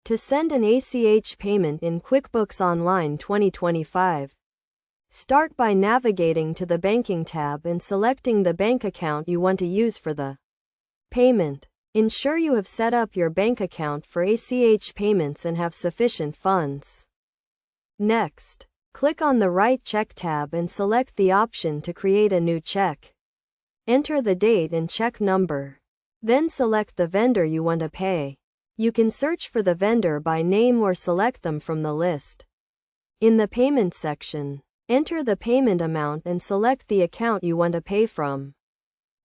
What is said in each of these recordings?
To send an ACH payment in QuickBooks Online 2025, start by navigating to the Banking tab and selecting the bank account you want to use for the payment. Ensure you have set up your bank account for ACH payments and have sufficient funds. Next, click on the Write Check tab and select the option to create a new check. Enter the date and check number. Then select the vendor you want to pay. You can search for the vendor by name or select them from the list. In the Payment section, enter the payment amount and select the account you want to pay from.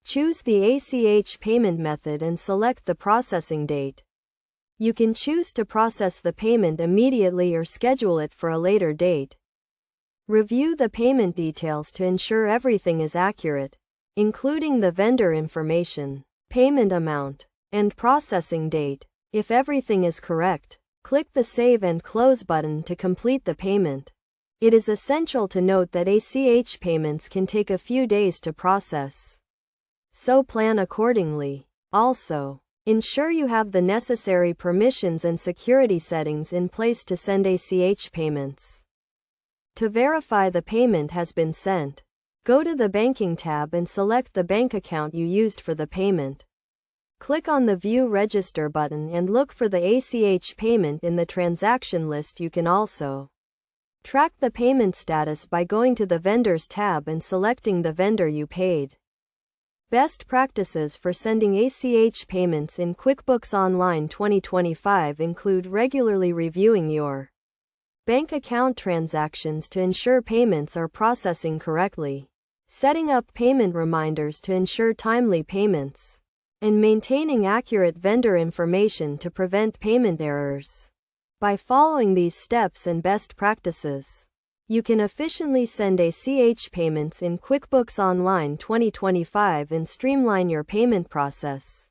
Choose the ACH payment method and select the processing date. You can choose to process the payment immediately or schedule it for a later date. Review the payment details to ensure everything is accurate, including the vendor information, payment amount, and processing date. If everything is correct, click the Save and Close button to complete the payment. It is essential to note that ACH payments can take a few days to process, so plan accordingly. Also, ensure you have the necessary permissions and security settings in place to send ACH payments. To verify the payment has been sent, go to the Banking tab and select the bank account you used for the payment. Click on the View Register button and look for the ACH payment in the transaction list. You can also track the payment status by going to the Vendors tab and selecting the vendor you paid. Best practices for sending ACH payments in QuickBooks Online 2025 include regularly reviewing your bank account transactions to ensure payments are processing correctly, setting up payment reminders to ensure timely payments, and maintaining accurate vendor information to prevent payment errors. By following these steps and best practices, you can efficiently send ACH payments in QuickBooks Online 2025 and streamline your payment process.